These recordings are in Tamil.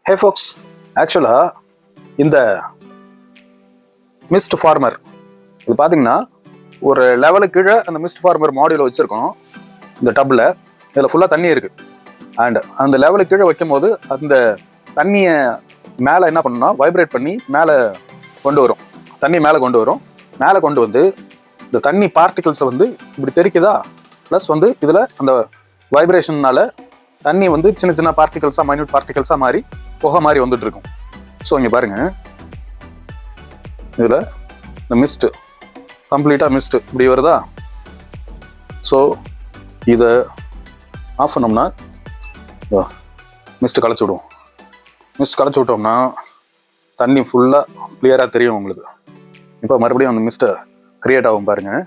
ஹே ஃபோக்ஸ், ஆக்சுவலாக இந்த மிஸ்ட் ஃபார்மர் இது பார்த்தீங்கன்னா ஒரு லெவலுக்கு கீழே அந்த மிஸ்ட் ஃபார்மர் மாடியூல் வச்சுருக்கோம். இந்த டப்பில் இதில் ஃபுல்லாக தண்ணி இருக்குது. அண்ட் அந்த லெவலுக்கு கீழே வைக்கும் போது அந்த தண்ணியை மேலே என்ன பண்ணணும்னா வைப்ரேட் பண்ணி மேலே கொண்டு வரும். தண்ணி மேலே கொண்டு வரும். மேலே கொண்டு வந்து இந்த தண்ணி பார்ட்டிகல்ஸை வந்து இப்படி தெரிக்குதா, ப்ளஸ் வந்து இதில் அந்த வைப்ரேஷன்னால தண்ணி வந்து சின்ன சின்ன பார்ட்டிகல்ஸாக மைன்யூட் பார்ட்டிகல்ஸாக மாறி புகை மாதிரி வந்துட்டு இருக்கும். ஸோ இங்கே பாருங்கள், இதில் இந்த மிஸ்ட்டு கம்ப்ளீட்டாக மிஸ்ட்டு இப்படி வருதா. ஸோ இதை ஆஃப் பண்ணோம்னா மிஸ்ட்டு களைச்சி விடுவோம். மிஸ்ட் களைச்சி விட்டோம்னா தண்ணி ஃபுல்லாக கிளியராக தெரியும் உங்களுக்கு. இப்போ மறுபடியும் அந்த மிஸ்ட்டை க்ரியேட் ஆகும் பாருங்கள்,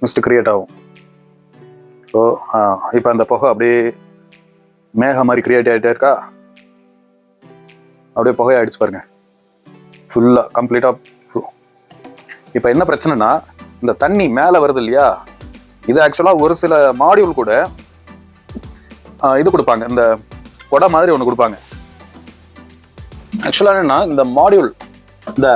மிஸ்ட்டு க்ரியேட் ஆகும். ஸோ இப்போ அந்த புகை அப்படியே மேக மாதிரி கிரியேட் ஆகிட்டே இருக்கா, அப்படியே புகை ஆகிடுச்சு பாருங்க ஃபுல்லாக கம்ப்ளீட்டாக. இப்போ என்ன பிரச்சனைனா, இந்த தண்ணி மேலே வருது இல்லையா, இது ஆக்சுவலாக ஒரு சில மாடியூல் கூட இது கொடுப்பாங்க, இந்த கொடை மாதிரி ஒன்று கொடுப்பாங்க. ஆக்சுவலாக என்னன்னா, இந்த மாடியூல் இந்த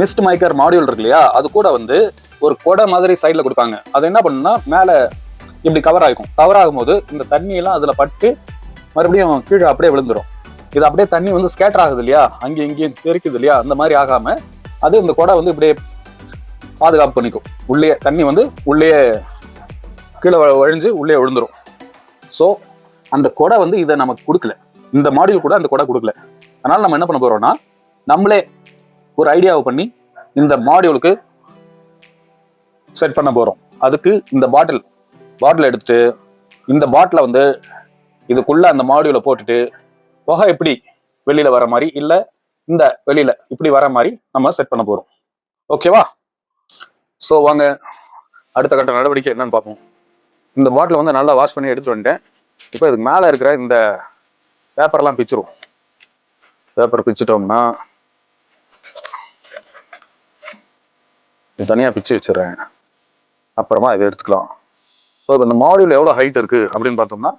மிஸ்ட் மைக்கர் மாடியூல் இருக்கு இல்லையா, அது கூட வந்து ஒரு கொடை மாதிரி சைடில் கொடுப்பாங்க. அது என்ன பண்ணுன்னா மேலே இப்படி கவர் ஆகிக்கும். கவர் ஆகும்போது இந்த தண்ணியெல்லாம் அதில் பட்டு மறுபடியும் கீழே அப்படியே விழுந்துடும். இது அப்படியே தண்ணி வந்து ஸ்கேட்டர் ஆகுது இல்லையா, அங்கேயும் இங்கேயும் தெரிக்குது இல்லையா, அந்த மாதிரி ஆகாமல் அது இந்த கொடை வந்து இப்படியே பாதுகாப்பு பண்ணிக்கும். உள்ளே தண்ணி வந்து உள்ளே கீழே வழிஞ்சு உள்ளே விழுந்துடும். ஸோ அந்த கொடை வந்து இதை நமக்கு கொடுக்கல, இந்த மாடியூல் கூட அந்த கொடை கொடுக்கல. அதனால் நம்ம என்ன பண்ண போகிறோம்னா, நம்மளே ஒரு ஐடியாவை பண்ணி இந்த மாடியூலுக்கு செட் பண்ண போகிறோம். அதுக்கு இந்த பாட்டில் எடுத்துட்டு இந்த பாட்டிலை வந்து இதுக்குள்ள அந்த மாடியூலை போட்டுட்டு புகை எப்படி வெளியில வர மாதிரி இல்லை இந்த வெளியில இப்படி வர மாதிரி நம்ம செட் பண்ண போறோம். ஓகேவா? ஸோ வாங்க அடுத்த கட்ட நடவடிக்கை என்னன்னு பார்ப்போம். இந்த பாட்டிலை வந்து நல்லா வாஷ் பண்ணி எடுத்துட்டு வந்துட்டேன். இப்போ இதுக்கு மேலே இருக்கிற இந்த பேப்பர்லாம் பிச்சிருவோம். பேப்பர் பிச்சிட்டோம்னா இது தனியாக பிச்சு வச்சிடுறேன். அப்புறமா இதை எடுத்துக்கலாம். ஸோ இப்போ இந்த மாடியூல் எவ்வளோ ஹைட் இருக்குது அப்படின்னு பார்த்தோம்னா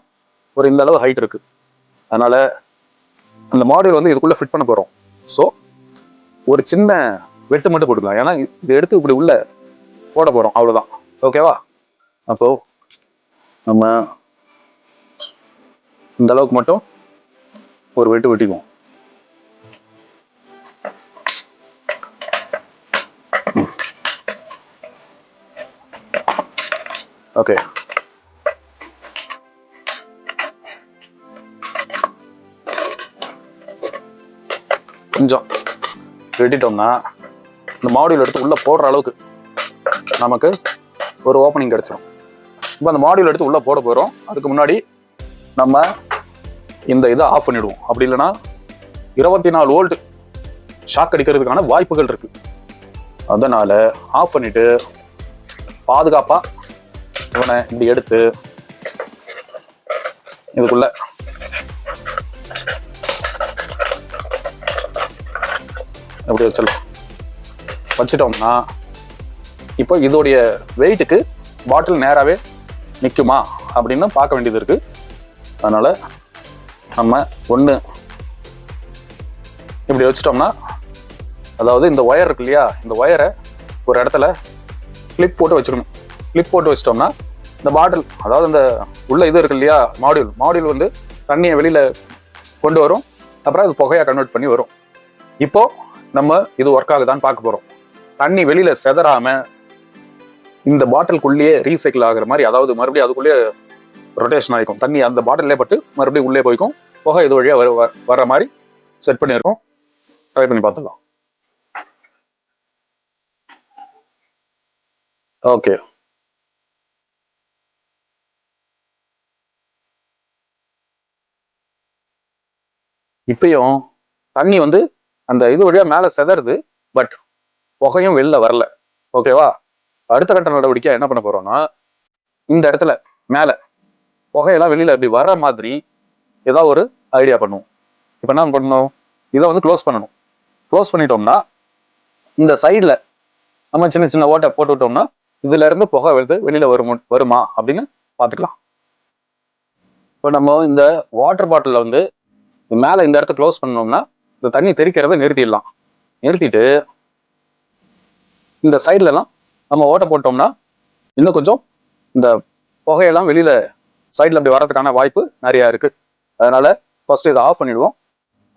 ஒரு இந்த அளவு ஹைட் இருக்குது. அதனால் அந்த மாடியூல் வந்து இதுக்குள்ளே ஃபிட் பண்ண போகிறோம். ஸோ ஒரு சின்ன வெட்டு மட்டும் போட்டுக்கலாம், ஏன்னா இதை எடுத்து இப்படி உள்ளே போட போகிறோம், அவ்வளோதான். ஓகேவா? அப்போது நம்ம இந்த அளவுக்கு மட்டும் ஒரு வெட்டு வெட்டிக்குவோம். ஓகே, கொஞ்சம் வெட்டிட்டோம்னா இந்த மாடியூல் எடுத்து உள்ளே போடுற அளவுக்கு நமக்கு ஒரு ஓப்பனிங் கிடச்சிடும். இப்போ அந்த மாடியூல் எடுத்து உள்ளே போட போகிறோம். அதுக்கு முன்னாடி நம்ம இந்த இதை ஆஃப் பண்ணிவிடுவோம். அப்படி இல்லைன்னா 24 வோல்ட் ஷாக் அடிக்கிறதுக்கான வாய்ப்புகள் இருக்குது. அதனால் ஆஃப் பண்ணிவிட்டு பாதுகாப்பாக இவனை இப்படி எடுத்து இதுக்குள்ள எப்படி வச்சிட்டோம்னா இப்போ இதோடைய வெயிட்டுக்கு பாட்டில் நேராகவே நிற்குமா அப்படின்னு பார்க்க வேண்டியது இருக்குது. அதனால் நம்ம ஒன்று இப்படி வச்சிட்டோம்னா, அதாவது இந்த ஒயர் இருக்கு இல்லையா, இந்த ஒயரை ஒரு இடத்துல கிளிப் போட்டு வச்சுக்கணும். கிளிப் போட்டு வச்சிட்டோம்னா இந்த பாட்டில், அதாவது இந்த உள்ள இது இருக்கு இல்லையா மாடியூல் வந்து தண்ணியை வெளியில் கொண்டு வரும். அப்புறம் அது புகையாக கன்வெர்ட் பண்ணி வரும். இப்போது நம்ம இது ஒர்க் ஆகுதான்னு பார்க்க போகிறோம். தண்ணி வெளியில் செதறாமல் இந்த பாட்டிலுக்குள்ளேயே ரீசைக்கிள் ஆகிற மாதிரி, அதாவது மறுபடியும் அதுக்குள்ளேயே ரொட்டேஷன் ஆகிக்கும். தண்ணி அந்த பாட்டிலே பட்டு மறுபடியும் உள்ளே போய்க்கும். புகை இது வழியாக வர்ற மாதிரி செட் பண்ணியிருக்கோம். ட்ரை பண்ணி பார்த்துக்கலாம். ஓகே, இப்பயும் தண்ணி வந்து அந்த இது வழியாக மேலே செதறுது, பட் புகையும் வெளில வரல. ஓகேவா? அடுத்த கட்ட நடவடிக்கை என்ன பண்ண போறோம்னா, இந்த இடத்துல மேலே புகையெல்லாம் வெளியில இப்படி வர மாதிரி ஏதாவது ஒரு ஐடியா பண்ணுவோம். இப்போ என்ன பண்ணணும், இதை வந்து க்ளோஸ் பண்ணணும். க்ளோஸ் பண்ணிட்டோம்னா இந்த சைடில் நம்ம சின்ன சின்ன ஓட்டை போட்டு விட்டோம்னா இதுல இருந்து புகை வெளியில வருமா அப்படின்னு பார்த்துக்கலாம். இப்போ நம்ம இந்த வாட்டர் பாட்டிலில் வந்து மேலே இந்த இடத்த க்ளோஸ் பண்ணோம்னா இந்த தண்ணி தெறிக்கிறத நிறுத்திடலாம். நிறுத்திட்டு இந்த சைட்லலாம் நம்ம ஓட்ட போட்டோம்னா இன்னும் கொஞ்சம் இந்த புகையெல்லாம் வெளியில சைடில் அப்படி வரதுக்கான வாய்ப்பு நிறையா இருக்கு. அதனால ஃபர்ஸ்ட் இதை ஆஃப் பண்ணிடுவோம்.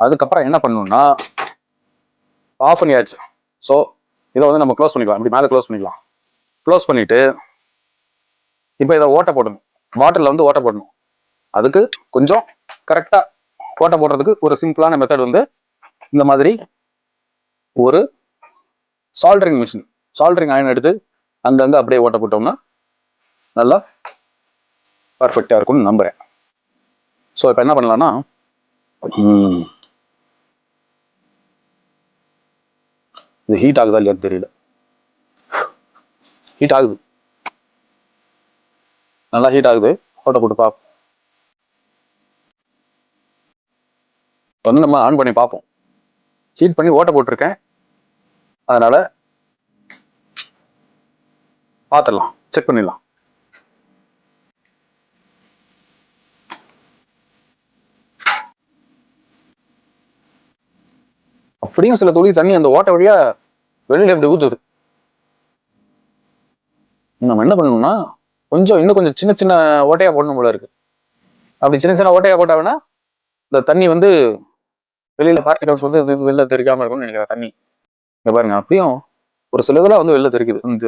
அதுக்கப்புறம் என்ன பண்ணணும்னா ஆஃப் பண்ணியாச்சு. ஸோ இதை வந்து நம்ம க்ளோஸ் பண்ணிக்கலாம். இப்படி மேலே க்ளோஸ் பண்ணிக்கலாம். க்ளோஸ் பண்ணிட்டு இப்போ இதை ஓட்ட போடணும். பாட்டிலில் வந்து ஓட்ட போடணும். அதுக்கு கொஞ்சம் கரெக்டாக ஓட்ட போடுறதுக்கு ஒரு சிம்பிளான மெத்தட் வந்து இந்த மாதிரி ஒரு சால்டரிங் மிஷின், சால்டரிங் அயன் எடுத்து அங்கங்கே அப்படியே ஓட்ட போட்டோம்னா நல்லா பர்ஃபெக்டாக இருக்கும்னு நம்புகிறேன். ஸோ இப்போ என்ன பண்ணலாம்னா இது ஹீட் ஆகுதா இல்லையான்னு தெரியல. ஹீட் ஆகுது, நல்லா ஹீட் ஆகுது. ஓட்ட போட்டு பார்ப்போம். வந்து நம்ம ஆன் பண்ணி பார்ப்போம். ஹீட் பண்ணி ஓட்ட போட்டிருக்கேன், அதனால பார்த்துடலாம், செக் பண்ணிடலாம். அப்படியும் சில துளி தண்ணி அந்த ஓட்ட வழியா வெளியில எப்படி ஊத்துது. நம்ம என்ன பண்ணணும்னா இன்னும் கொஞ்சம் சின்ன சின்ன ஓட்டையா போடணும் போல இருக்கு. அப்படி சின்ன சின்ன ஓட்டையா போட்டா வேணா இந்த தண்ணி வந்து வெளியில பார்ட்டிகல்ஸ் வந்து வெளில தெரிக்காம இருக்கும்னு நினைக்கிறேன். தண்ணி இங்க பாருங்க, அப்பயும் ஒரு சில இதெல்லாம் வந்து வெளில தெரிக்குது. இந்த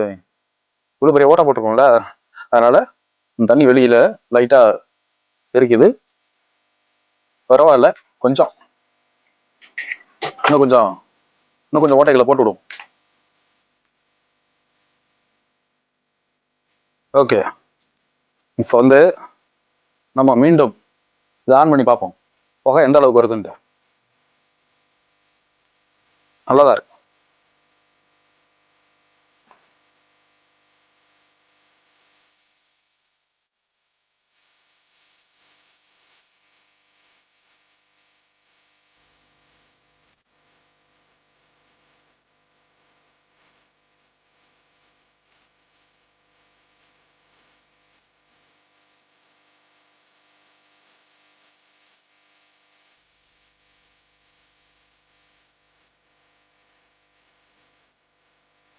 இவ்வளவு பெரிய ஓட்டை போட்டிருக்கோம்ல, அதனால இந்த தண்ணி வெளியில லைட்டா தெரிக்குது. பரவாயில்ல, கொஞ்சம் இன்னும் கொஞ்சம் ஓட்டைகளை போட்டு விடுவோம். ஓகே, இப்போ வந்து நம்ம மீண்டும் இதை ஆன் பண்ணி பார்ப்போம், புகை எந்த அளவுக்கு வருதுன்ட்டு. நல்லதா இருக்கு.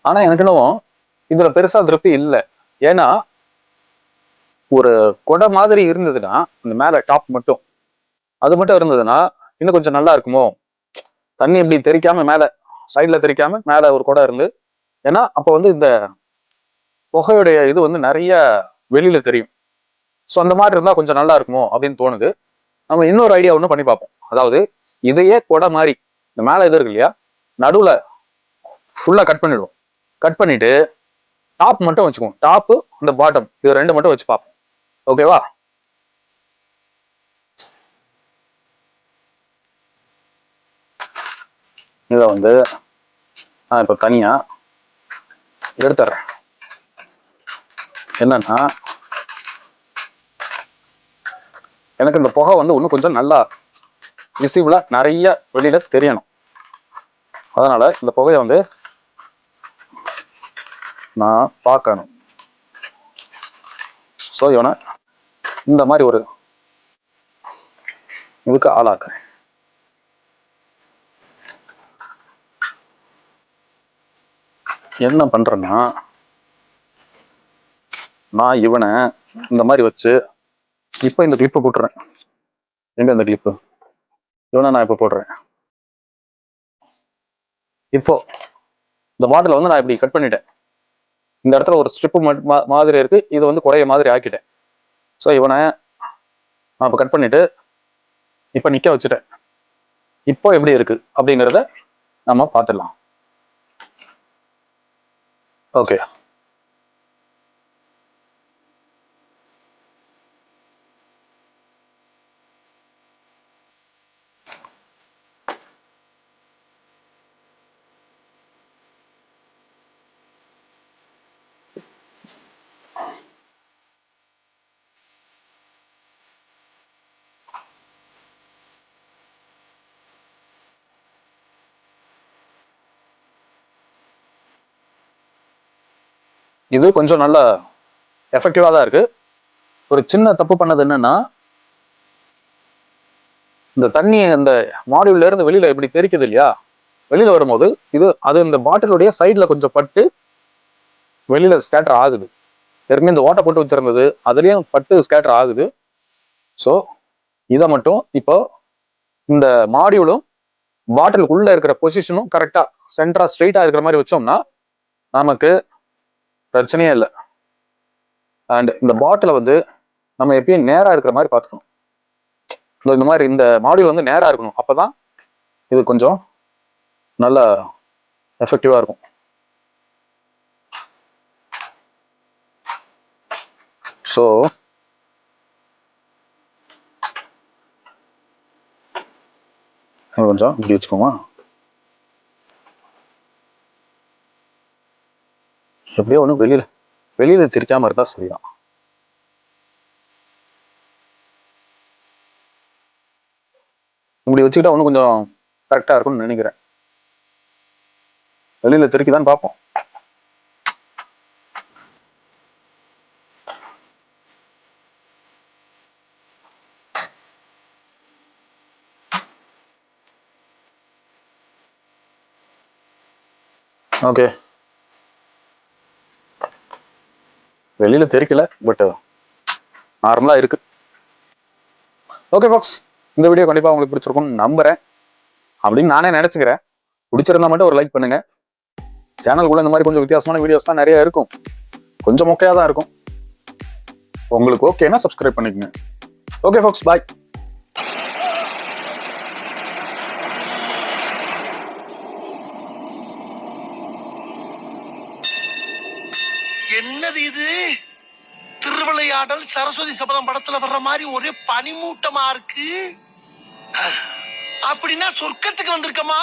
ஆனா எனக்கு என்னவோ இதுல பெருசா திருப்தி இல்லை. ஏன்னா ஒரு கொடை மாதிரி இருந்ததுன்னா, இந்த மேல டாப் மட்டும் அது மட்டும் இருந்ததுன்னா இன்னும் கொஞ்சம் நல்லா இருக்குமோ. தண்ணி இப்படி தெரிக்காம மேல சைட்ல தெரிக்காம மேல ஒரு குடம் இருந்து, ஏன்னா அப்ப வந்து இந்த புகையுடைய இது வந்து நிறைய வெளியில தெரியும். ஸோ அந்த மாதிரி இருந்தா கொஞ்சம் நல்லா இருக்குமோ அப்படின்னு தோணுது. நம்ம இன்னொரு ஐடியா ஒன்று பண்ணி பார்ப்போம். அதாவது இதையே கொடை மாதிரி இந்த மேல இது இருக்கு இல்லையா, நடுவுல ஃபுல்லா கட் பண்ணிடுவோம். கட் பண்ணிட்டு டாப் மட்டும் வச்சுக்குவோம். டாப்பு இந்த பாட்டம் இது ரெண்டு மட்டும் வச்சு பார்ப்போம். ஓகேவா? இதை வந்து நான் இப்போ தனியா எடுத்துறேன். என்னன்னா எனக்கு இந்த புகை வந்து இன்னும் கொஞ்சம் நல்லா விசிபிளா நிறைய வெளியில தெரியணும். அதனால இந்த புகையை வந்து நான் பார்க்கணும். ஸோ இவனை இந்த மாதிரி ஒரு இதுக்கு ஆளாக்குறேன். என்ன பண்றேன்னா நான் இவனை இந்த மாதிரி வச்சு இப்போ இந்த கிளிப்பை போட்டுறேன். எங்க இந்த கிளிப்பு? இவனை நான் இப்போ போடுறேன். இப்போ இந்த பாட்டில வந்து நான் இப்படி கட் பண்ணிட்டேன். இந்த இடத்துல ஒரு ஸ்ட்ரிப்பு மாதிரி இருக்கு, இது வந்து குறைய மாதிரி ஆக்கிட்டேன். ஸோ இவனை நான் இப்போ கட் பண்ணிட்டு இப்போ நிக்க வச்சுட்டேன். இப்போ எப்படி இருக்கு அப்படிங்கிறத நம்ம பார்த்துடலாம். ஓகே, இது கொஞ்சம் நல்ல எஃபெக்டிவா தான் இருக்கு. ஒரு சின்ன தப்பு பண்ணது என்னன்னா, இந்த தண்ணி அந்த மாடியூல்ல இருந்து வெளியில இப்படி தெரிக்குது இல்லையா, வெளியில வரும்போது அது இந்த பாட்டிலுடைய சைட்ல கொஞ்சம் பட்டு வெளியில ஸ்கேட்டர் ஆகுது. ஏற்கனவே இந்த ஓட்டை போட்டு வச்சிருந்தது அதுலயும் பட்டு ஸ்கேட்டர் ஆகுது. ஸோ இதை மட்டும் இப்போ இந்த மாடியூலும் பாட்டிலுக்குள்ள இருக்கிற பொசிஷனும் கரெக்டா சென்டரா ஸ்ட்ரெயிட்டா இருக்கிற மாதிரி வச்சோம்னா நமக்கு பிரச்சனையே இல்லை. அண்ட் இந்த பாட்டிலை வந்து நம்ம எப்பயும் நேரா இருக்கிற மாதிரி பார்த்துக்கணும். இந்த மாதிரி இந்த மாடியூல் வந்து நேரா இருக்கணும். அப்பதான் இது கொஞ்சம் நல்ல எஃபெக்டிவா இருக்கும். ஸோ கொஞ்சம் இப்படி வச்சுக்கோமா, எப்படியோ ஒன்றும் வெளியில திரிக்காம இருந்தா சரிதான். இப்படி வச்சுக்கிட்டா ஒன்றும் கொஞ்சம் கரெக்டா இருக்கும்னு நினைக்கிறேன். வெளியில திருக்கிதான் பார்ப்போம். ஓகே, வெளியில தெரிக்கல, பட் நார்மலா இருக்கு. ஓகே பாக்ஸ், இந்த வீடியோ கண்டிப்பா உங்களுக்கு பிடிச்சிருக்கும்னு நம்புறேன், அப்படின்னு நானே நினைச்சுக்கிறேன். பிடிச்சிருந்தா மட்டும் ஒரு லைக் பண்ணுங்க. சேனலுக்குள்ள இந்த மாதிரி கொஞ்சம் வித்தியாசமான வீடியோஸ் தான் நிறைய இருக்கும், கொஞ்சம் மொக்கையா தான் இருக்கும். உங்களுக்கு ஓகேனா சப்ஸ்கிரைப் பண்ணிக்கங்க. ஓகே ஃபாக்ஸ், பாய். என்னது இது? திருவிளையாடல் சரஸ்வதி சபதம் படத்துல வர்ற மாதிரி ஒரே பனிமூட்டமா இருக்கு. அப்படின்னா சொர்க்கத்துக்கு வந்திருக்கமா?